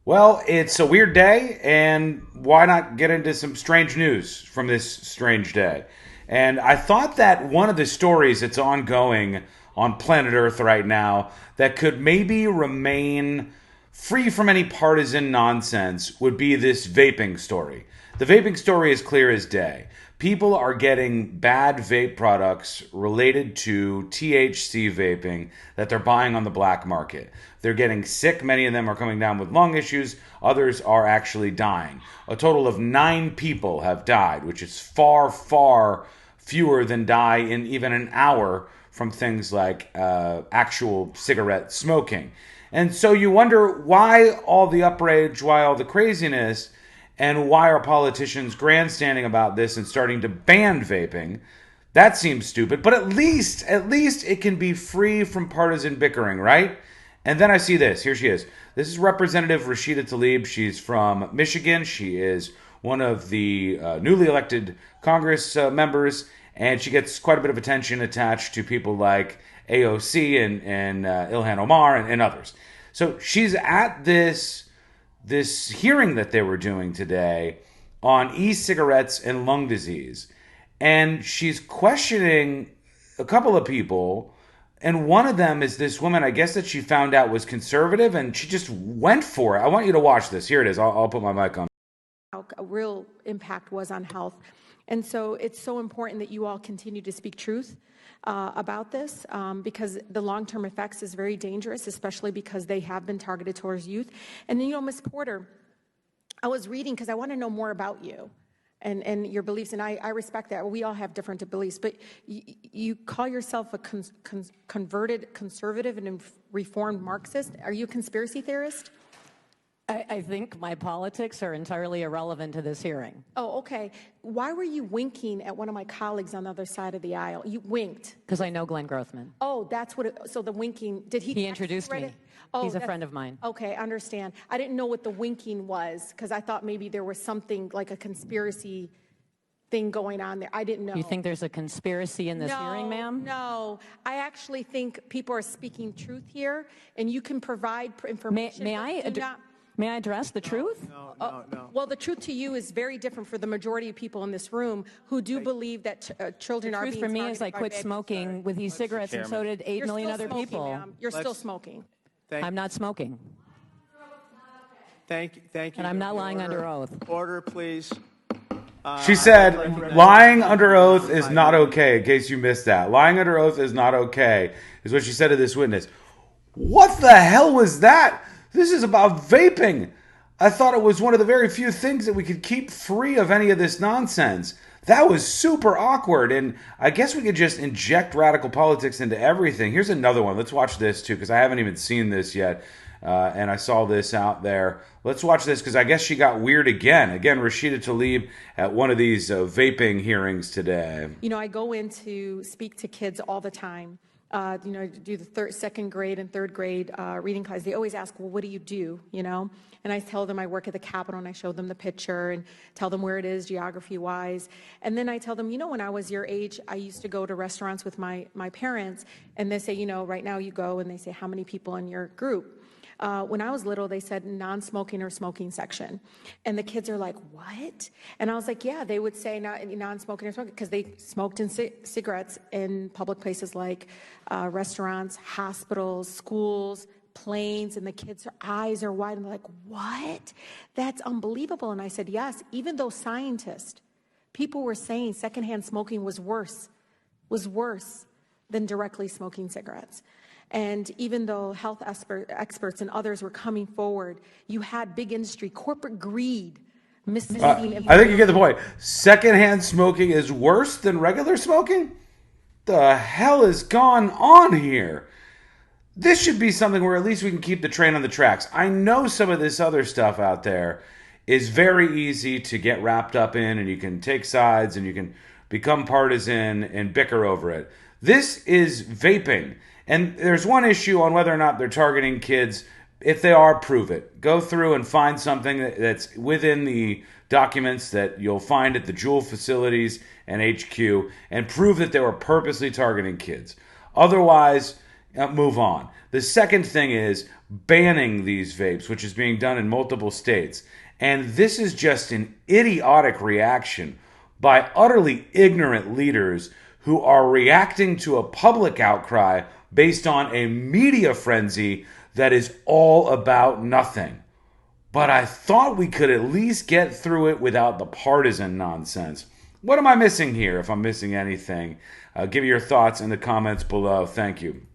Well, it's a weird day, and why not get into some strange news from this strange day? And I thought that one of the stories that's ongoing on planet Earth right now that could maybe remain free from any partisan nonsense would be this vaping story. The vaping story is clear as day. People are getting bad vape products related to THC vaping that they're buying on the black market. They're getting sick. Many of them are coming down with lung issues. Others are actually dying. A total of 9 people have died, which is far, far fewer than die in even an hour from things like actual cigarette smoking. And so you wonder why all the outrage, why all the craziness, and why are politicians grandstanding about this and starting to ban vaping? That seems stupid, but at least it can be free from partisan bickering, right? And then I see this. Here she is. This is Representative Rashida Tlaib. She's from Michigan. She is one of the newly elected Congress members, and she gets quite a bit of attention attached to people like AOC and Ilhan Omar and others. So she's at this hearing that they were doing today on e-cigarettes and lung disease. And she's questioning a couple of people. And one of them is this woman, I guess that she found out was conservative, and she just went for it. I want you to watch this. Here it is. I'll put my mic on. A real impact was on health. And so it's so important that you all continue to speak truth about this because the long-term effects is very dangerous, especially because they have been targeted towards youth. And then, Ms. Porter, I was reading because I want to know more about you and your beliefs, and I respect that. We all have different beliefs, but you call yourself a converted conservative and reformed Marxist. Are you a conspiracy theorist? I think my politics are entirely irrelevant to this hearing. Oh, okay. Why were you winking at one of my colleagues on the other side of the aisle? You winked. Because I know Glenn Grothman. Oh, that's what so the winking, did he? He introduced me. Oh, he's a friend of mine. Okay, I understand. I didn't know what the winking was because I thought maybe there was something like a conspiracy thing going on there. I didn't know. You think there's a conspiracy in this hearing, ma'am? No, I actually think people are speaking truth here, and you can provide information. May I address the truth? No. Well, the truth to you is very different for the majority of people in this room who do believe that children are being targeted. The truth for me is I quit smoking with e-cigarettes, and so did 8 million other people. Ma'am. You're still smoking. I'm not smoking. Thank you. And I'm not lying under oath. Order, please. She said lying under oath is not okay, in case you missed that. Lying under oath is not okay, is what she said to this witness. What the hell was that? This is about vaping. I thought it was one of the very few things that we could keep free of any of this nonsense. That was super awkward, and I guess we could just inject radical politics into everything. Here's another one. Let's watch this, too, because I haven't even seen this yet, and I saw this out there. Let's watch this, because I guess she got weird again. Again, Rashida Tlaib at one of these vaping hearings today. I go in to speak to kids all the time. Do the second grade and third grade reading class. They always ask, well, what do you do, And I tell them I work at the Capitol, and I show them the picture and tell them where it is geography-wise. And then I tell them, when I was your age, I used to go to restaurants with my parents, and they say, right now you go, and they say, how many people in your group? When I was little, they said non-smoking or smoking section. And the kids are like, what? And I was like, yeah, they would say non-smoking or smoking because they smoked in cigarettes in public places like restaurants, hospitals, schools, planes, and the kids' eyes are wide and they're like, what? That's unbelievable. And I said, yes, even though people were saying secondhand smoking was worse than directly smoking cigarettes. And even though health experts and others were coming forward, you had big industry, corporate greed, misleading. I think you get the point. Secondhand smoking is worse than regular smoking? The hell is gone on here? This should be something where at least we can keep the train on the tracks. I know some of this other stuff out there is very easy to get wrapped up in, and you can take sides and you can become partisan and bicker over it. This is vaping. And there's one issue on whether or not they're targeting kids. If they are, prove it. Go through and find something that's within the documents that you'll find at the Juul facilities and HQ and prove that they were purposely targeting kids. Otherwise, move on. The second thing is banning these vapes, which is being done in multiple states. And this is just an idiotic reaction by utterly ignorant leaders who are reacting to a public outcry based on a media frenzy that is all about nothing. But I thought we could at least get through it without the partisan nonsense. What am I missing here? If I'm missing anything, give me your thoughts in the comments below. Thank you.